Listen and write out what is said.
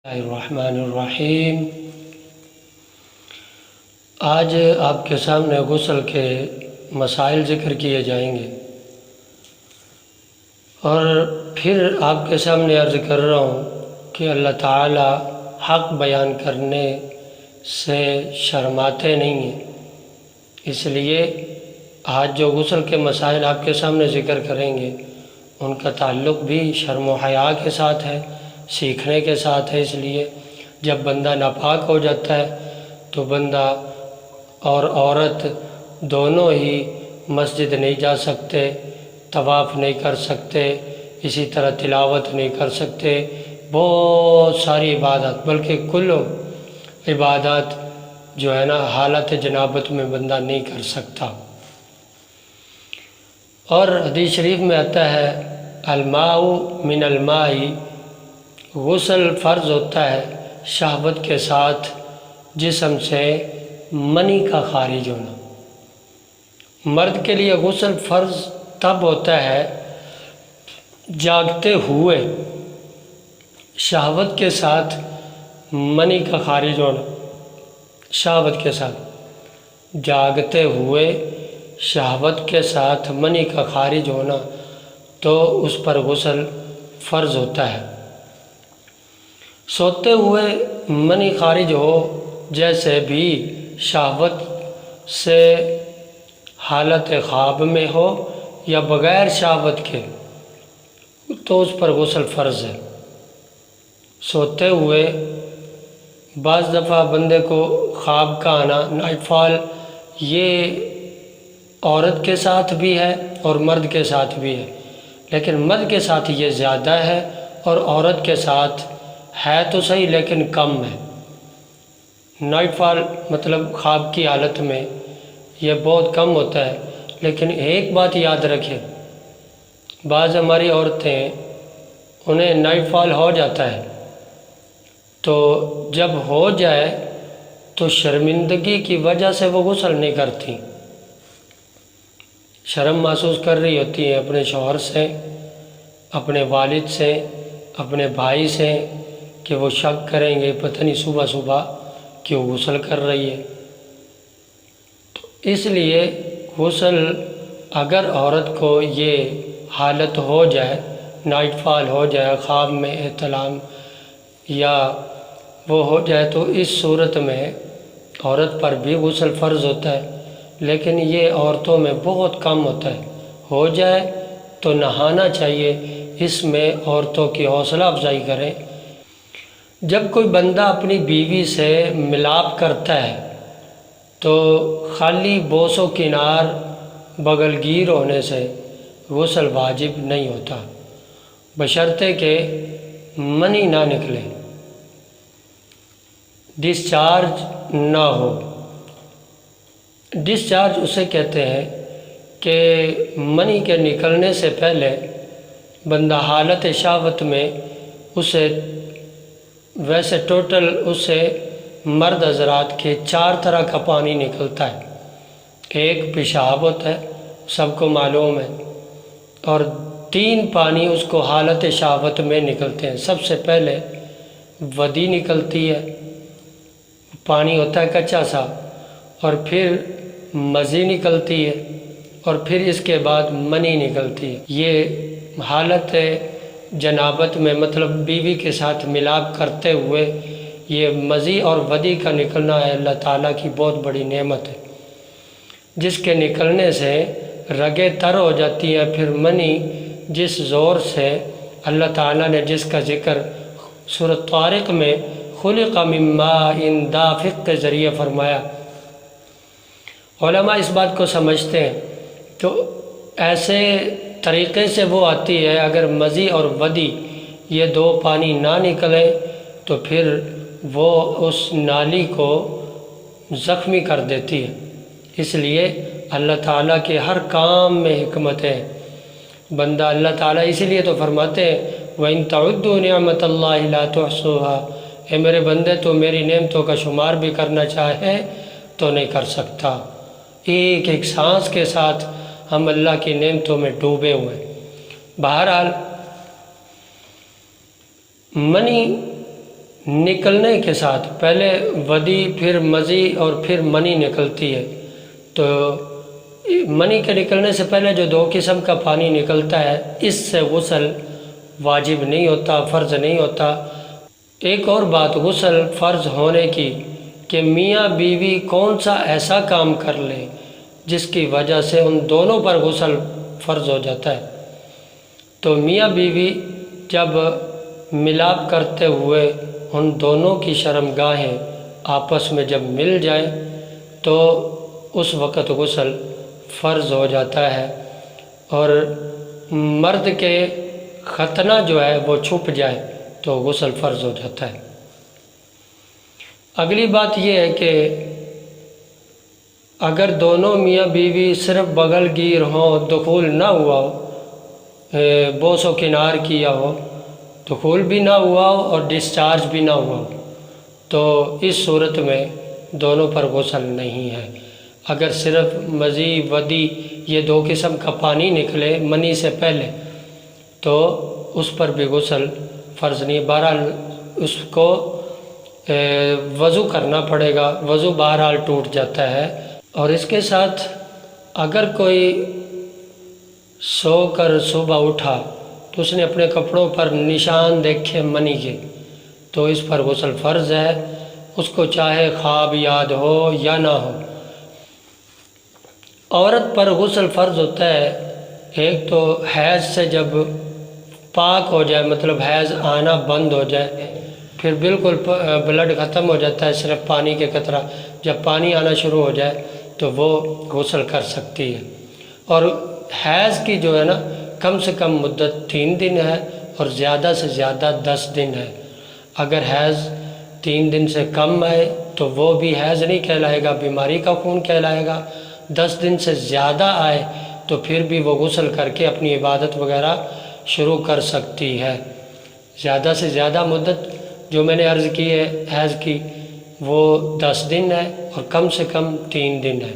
الرحمن الرحیم۔ آج آپ کے سامنے غسل کے مسائل ذکر کیے جائیں گے اور پھر آپ کے سامنے عرض کر رہا ہوں کہ اللہ تعالی حق بیان کرنے سے شرماتے نہیں ہیں، اس لیے آج جو غسل کے مسائل آپ کے سامنے ذکر کریں گے ان کا تعلق بھی شرم و حیا کے ساتھ ہے، سیکھنے کے ساتھ ہے۔ اس لیے جب بندہ ناپاک ہو جاتا ہے تو بندہ اور عورت دونوں ہی مسجد نہیں جا سکتے، طواف نہیں کر سکتے، اسی طرح تلاوت نہیں کر سکتے، بہت ساری عبادات بلکہ کل عبادات جو ہے نا حالت جنابت میں بندہ نہیں کر سکتا۔ اور حدیث شریف میں آتا ہے الماء من الماء، غسل فرض ہوتا ہے شہوت کے ساتھ جسم سے منی کا خارج ہونا۔ مرد کے لیے غسل فرض تب ہوتا ہے جاگتے ہوئے شہوت کے ساتھ منی کا خارج ہونا، شہوت کے ساتھ جاگتے ہوئے شہوت کے ساتھ منی کا خارج ہونا تو اس پر غسل فرض ہوتا ہے۔ سوتے ہوئے منی خارج ہو جیسے بھی شہوت سے حالت خواب میں ہو یا بغیر شہوت کے تو اس پر غسل فرض ہے۔ سوتے ہوئے بعض دفعہ بندے کو خواب کا آنا نائٹ فال، یہ عورت کے ساتھ بھی ہے اور مرد کے ساتھ بھی ہے، لیکن مرد کے ساتھ یہ زیادہ ہے اور عورت کے ساتھ ہے تو صحیح لیکن کم ہے۔ نائٹ فال مطلب خواب کی حالت میں یہ بہت کم ہوتا ہے، لیکن ایک بات یاد رکھیں، بعض ہماری عورتیں انہیں نائٹ فال ہو جاتا ہے تو جب ہو جائے تو شرمندگی کی وجہ سے وہ غسل نہیں کرتی، شرم محسوس کر رہی ہوتی ہیں اپنے شوہر سے، اپنے والد سے، اپنے بھائی سے کہ وہ شک کریں گے پتہ نہیں صبح صبح کیوں غسل کر رہی ہے۔ تو اس لیے غسل اگر عورت کو یہ حالت ہو جائے، نائٹ فال ہو جائے، خواب میں احتلام یا وہ ہو جائے تو اس صورت میں عورت پر بھی غسل فرض ہوتا ہے، لیکن یہ عورتوں میں بہت کم ہوتا ہے۔ ہو جائے تو نہانا چاہیے، اس میں عورتوں کی حوصلہ افزائی کریں۔ جب کوئی بندہ اپنی بیوی سے ملاپ کرتا ہے تو خالی بوس و کنار بغل گیر ہونے سے غسل واجب نہیں ہوتا، بشرطے کہ منی نہ نکلے، ڈسچارج نہ ہو۔ ڈسچارج اسے کہتے ہیں کہ منی کے نکلنے سے پہلے بندہ حالت شہوت میں اسے ویسے ٹوٹل اسے مرد حضرات کے 4 طرح کا پانی نکلتا ہے۔ ایک پیشاب ہوتا ہے، سب کو معلوم ہے، اور 3 پانی اس کو حالت شہوت میں نکلتے ہیں۔ سب سے پہلے ودی نکلتی ہے، پانی ہوتا ہے کچا سا، اور پھر مزی نکلتی ہے، اور پھر اس کے بعد منی نکلتی ہے۔ یہ حالت جنابت میں مطلب بیوی کے ساتھ ملاپ کرتے ہوئے یہ مزی اور ودی کا نکلنا ہے اللہ تعالیٰ کی بہت بڑی نعمت ہے، جس کے نکلنے سے رگیں تر ہو جاتی ہیں۔ پھر منی جس زور سے اللہ تعالیٰ نے جس کا ذکر سورۃ طارق میں خلق من ماء دافق کے ذریعے فرمایا، علماء اس بات کو سمجھتے ہیں تو ایسے طریقے سے وہ آتی ہے، اگر مزی اور ودی یہ 2 پانی نہ نکلیں تو پھر وہ اس نالی کو زخمی کر دیتی ہے۔ اس لیے اللہ تعالیٰ کے ہر کام میں حکمت ہے۔ بندہ اللہ تعالیٰ اسی لیے تو فرماتے ہیں وَإِن تَعُدُّوا نِعْمَةَ اللَّهِ لَا تُحْصُوهَا، اے میرے بندے تو میری نعمتوں کا شمار بھی کرنا چاہے تو نہیں کر سکتا۔ ایک ایک سانس کے ساتھ ہم اللہ کی نعمتوں میں ڈوبے ہوئے۔ بہرحال منی نکلنے کے ساتھ پہلے ودی پھر مزی اور پھر منی نکلتی ہے، تو منی کے نکلنے سے پہلے جو 2 قسم کا پانی نکلتا ہے اس سے غسل واجب نہیں ہوتا، فرض نہیں ہوتا۔ ایک اور بات غسل فرض ہونے کی کہ میاں بیوی کون سا ایسا کام کر لے جس کی وجہ سے ان دونوں پر غسل فرض ہو جاتا ہے۔ تو میاں بیوی جب ملاپ کرتے ہوئے ان دونوں کی شرمگاہیں آپس میں جب مل جائیں تو اس وقت غسل فرض ہو جاتا ہے، اور مرد کے ختنہ جو ہے وہ چھپ جائے تو غسل فرض ہو جاتا ہے۔ اگلی بات یہ ہے کہ اگر دونوں میاں بیوی صرف بغل گیر ہوں، دخول نہ ہوا ہو، بوس و کنار کیا ہو، دخول بھی نہ ہوا ہو اور ڈسچارج بھی نہ ہوا ہو، تو اس صورت میں دونوں پر غسل نہیں ہے۔ اگر صرف مزی ودی یہ 2 قسم کا پانی نکلے منی سے پہلے تو اس پر بھی غسل فرض نہیں۔ بہرحال اس کو وضو کرنا پڑے گا، وضو بہرحال ٹوٹ جاتا ہے۔ اور اس کے ساتھ اگر کوئی سو کر صبح اٹھا تو اس نے اپنے کپڑوں پر نشان دیکھے منی کے تو اس پر غسل فرض ہے، اس کو چاہے خواب یاد ہو یا نہ ہو۔ عورت پر غسل فرض ہوتا ہے ایک تو حیض سے جب پاک ہو جائے، مطلب حیض آنا بند ہو جائے، پھر بالکل بلڈ ختم ہو جاتا ہے، صرف پانی کے قطرہ، جب پانی آنا شروع ہو جائے تو وہ غسل کر سکتی ہے۔ اور حیض کی جو ہے نا کم سے کم مدت 3 دن ہے اور زیادہ سے زیادہ 10 دن ہے۔ اگر حیض 3 دن سے کم آئے تو وہ بھی حیض نہیں کہلائے گا، بیماری کا خون کہلائے گا۔ 10 دن سے زیادہ آئے تو پھر بھی وہ غسل کر کے اپنی عبادت وغیرہ شروع کر سکتی ہے۔ زیادہ سے زیادہ مدت جو میں نے عرض کی ہے حیض کی وہ 10 دن ہے اور کم سے کم 3 دن ہے۔